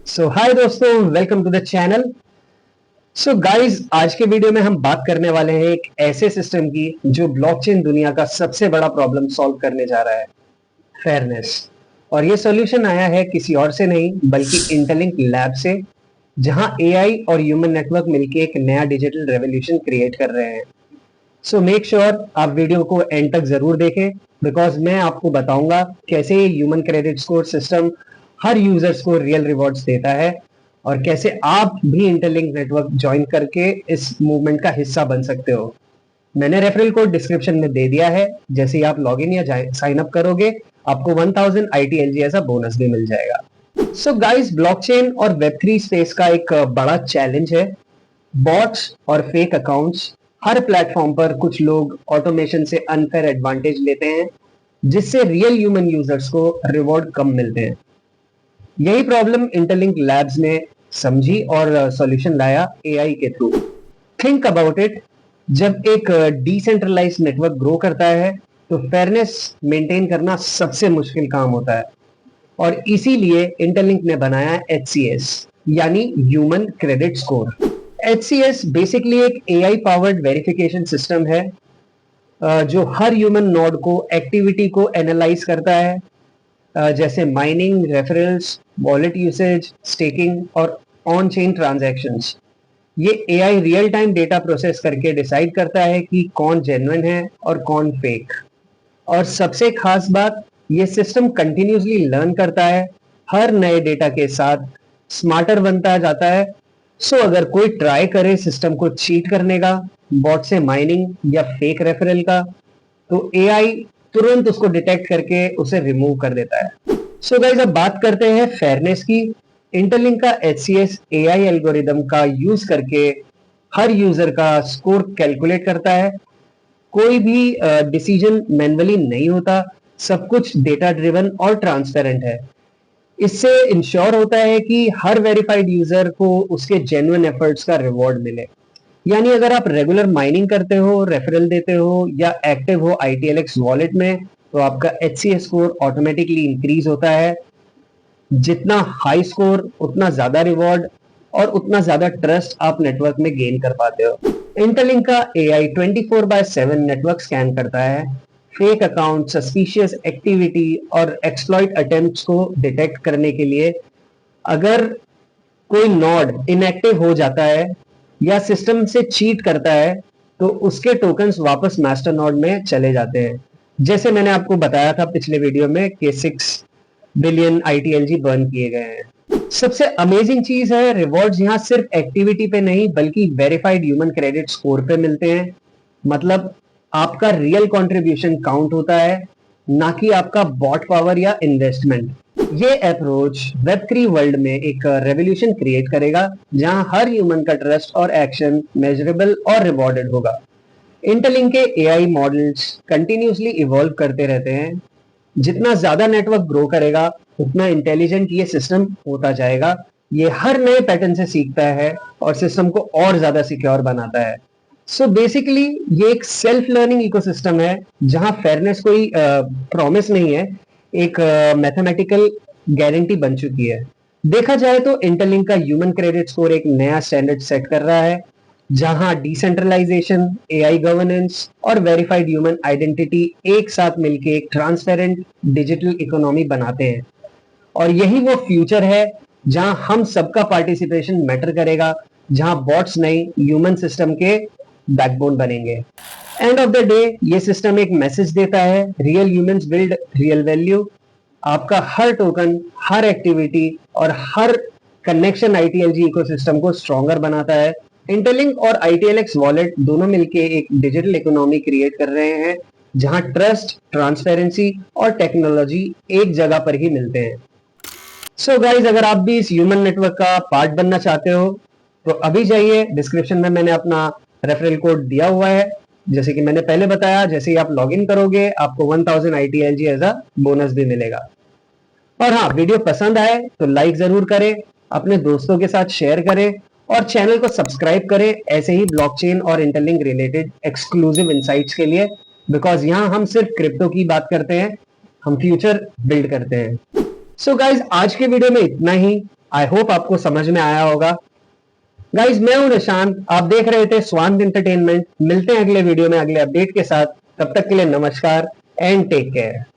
सो hi दोस्तों, welcome to the channel. So guys, आज के वीडियो में हम बात करने वाले हैं एक ऐसे सिस्टम की जो ब्लॉकचेन दुनिया का सबसे बड़ा प्रॉब्लम सॉल्व करने जा रहा है, फेयरनेस। और ये सॉल्यूशन आया है किसी और से नहीं बल्कि इंटरलिंक लैब से, जहां एआई और ह्यूमन नेटवर्क मिलकर एक नया डिजिटल रेवोल्यूशन क्रिएट कर रहे हैं। सो मेक श्योर आप वीडियो को एंड तक जरूर देखें, बिकॉज मैं आपको बताऊंगा कैसे ये ह्यूमन क्रेडिट स्कोर सिस्टम हर यूजर्स को रियल रिवॉर्ड्स देता है और कैसे आप भी इंटरलिंक नेटवर्क ज्वाइन करके इस मूवमेंट का हिस्सा बन सकते हो। मैंने रेफरल कोड डिस्क्रिप्शन में दे दिया है। जैसे ही आप लॉग इन या साइन अप करोगे, आपको 1000 ITLG ऐसा बोनस भी मिल जाएगा। सो गाइस, ब्लॉकचेन और वेब3 स्पेस का एक बड़ा चैलेंज है बॉट्स और फेक अकाउंट्स। हर प्लेटफॉर्म पर कुछ लोग ऑटोमेशन से अनफेयर एडवांटेज लेते हैं, जिससे रियल ह्यूमन यूजर्स को रिवॉर्ड कम मिलते हैं। यही प्रॉब्लम इंटरलिंक लैब्स ने समझी और सॉल्यूशन लाया एआई के थ्रू। थिंक अबाउट इट, जब एक डिसेंट्रलाइज नेटवर्क ग्रो करता है तो फेयरनेस मेंटेन करना सबसे मुश्किल काम होता है, और इसीलिए इंटरलिंक ने बनाया HCS, यानी human credit score. HCS basically एक AI पावर्ड वेरिफिकेशन सिस्टम है जो हर ह्यूमन नोड को एक्टिविटी को एनालाइज करता है, जैसे mining, referrals, wallet usage, staking और ऑन चेन ट्रांजैक्शंस। ये AI real time data process करके डिसाइड करता है कि कौन जेन्युइन है और कौन फेक। और सबसे खास बात, ये सिस्टम कंटिन्यूसली लर्न करता है, हर नए डेटा के साथ स्मार्टर बनता जाता है। सो अगर कोई ट्राई करे सिस्टम को चीट करने का, बॉट से माइनिंग या फेक रेफरल का, तो एआई तुरंत उसको डिटेक्ट करके उसे रिमूव कर देता है। सो गाइस, अब बात करते हैं फेयरनेस की। इंटरलिंक का HCS एआई एल्गोरिदम का यूज करके हर यूजर का स्कोर कैलकुलेट करता है। कोई भी डिसीजन मैन्युअली नहीं होता, सब कुछ डेटा ड्रिवन और ट्रांसपेरेंट है। इससे इंश्योर होता है कि हर वेरीफाइड यूजर को उसके जेन्युइन एफर्ट्स का रिवॉर्ड मिले। यानी अगर आप रेगुलर माइनिंग करते हो, रेफरल देते हो या एक्टिव हो ITLX वॉलेट में, तो आपका HCS स्कोर ऑटोमेटिकली इंक्रीज होता है। जितना हाई स्कोर उतना ज्यादा रिवॉर्ड और उतना ज्यादा ट्रस्ट आप नेटवर्क में गेन कर पाते हो। इंटरलिंक का AI 24/7 नेटवर्क स्कैन करता है, फेक अकाउंट, सस्पिशियस एक्टिविटी और एक्सप्लॉइट अटेम्प्ट्स को डिटेक्ट करने के लिए। अगर कोई नोड इनएक्टिव हो जाता है या सिस्टम से चीट करता है, तो उसके टोकन्स वापस मास्टर नोड में चले जाते हैं। जैसे मैंने आपको बताया था पिछले वीडियो में कि 6 बिलियन ITLG बर्न किए गए हैं। सबसे अमेजिंग चीज है, रिवॉर्ड्स यहाँ सिर्फ एक्टिविटी पे नहीं बल्कि वेरीफाइड ह्यूमन क्रेडिट स्कोर पे मिलते हैं। मतलब आपका रियल कंट्रीब्यूशन काउंट होता है, ना कि आपका बॉट पावर या इन्वेस्टमेंट। ये अप्रोच वेब3 वर्ल्ड में एक रेवोल्यूशन क्रिएट करेगा, जहां हर ह्यूमन का ट्रस्ट और एक्शन मेजरेबल और रिवॉर्डेड होगा। इंटरलिंक के AI मॉडल्स कंटिन्यूसली इवॉल्व करते रहते हैं। जितना ज्यादा नेटवर्क ग्रो करेगा, उतना इंटेलिजेंट ये सिस्टम होता जाएगा। ये हर नए पैटर्न से सीखता है और सिस्टम को और ज्यादा सिक्योर बनाता है। सो बेसिकली ये एक सेल्फ लर्निंग इकोसिस्टम है, जहां फेयरनेस कोई प्रॉमिस नहीं है, एक मैथमेटिकल गारंटी बन चुकी है। देखा जाए तो इंटरलिंक का ह्यूमन क्रेडिट स्कोर एक नया स्टैंडर्ड सेट कर रहा है, जहां डिसेंट्रलाइजेशन, AI गवर्नेंस और वेरीफाइड ह्यूमन आइडेंटिटी एक साथ मिलकर एक ट्रांसपेरेंट डिजिटल इकोनॉमी बनाते हैं। और यही वो फ्यूचर है जहां हम सबका पार्टिसिपेशन मैटर करेगा, जहां बॉट्स नहीं, ह्यूमन सिस्टम के बैकबोन बनेंगे। एंड ऑफ द डे ये सिस्टम एक मैसेज देता है, real humans build real value. आपका हर टोकन, हर एक्टिविटी और हर कनेक्शन ITLG इकोसिस्टम को स्ट्रॉन्गर बनाता है। इंटरलिंक और ITLX वॉलेट दोनों मिलके एक डिजिटल इकोनॉमी क्रिएट कर रहे हैं, जहां ट्रस्ट, ट्रांसपेरेंसी और टेक्नोलॉजी एक जगह पर ही मिलते हैं। सो गाइज, अगर आप भी इस ह्यूमन नेटवर्क का पार्ट बनना चाहते हो, तो अभी जाइए, डिस्क्रिप्शन में मैंने अपना रेफरल कोड दिया हुआ है। जैसे कि मैंने पहले बताया, जैसे ही आप लॉग इन करोगे, आपको 1000 ITLG एज अ बोनस भी मिलेगा। और हाँ, वीडियो पसंद आए तो लाइक जरूर करें, अपने दोस्तों के साथ शेयर करें और चैनल को सब्सक्राइब करें ऐसे ही ब्लॉकचेन और इंटरलिंक रिलेटेड एक्सक्लूसिव इनसाइट्स के लिए। बिकॉज यहाँ हम सिर्फ क्रिप्टो की बात करते हैं, हम फ्यूचर बिल्ड करते हैं। सो गाइज, आज के वीडियो में इतना ही। आई होप आपको समझ में आया होगा। गाइज मैं हूं निशांत, आप देख रहे थे स्वांत एंटरटेनमेंट। मिलते हैं अगले वीडियो में अगले अपडेट के साथ। तब तक के लिए नमस्कार एंड टेक केयर।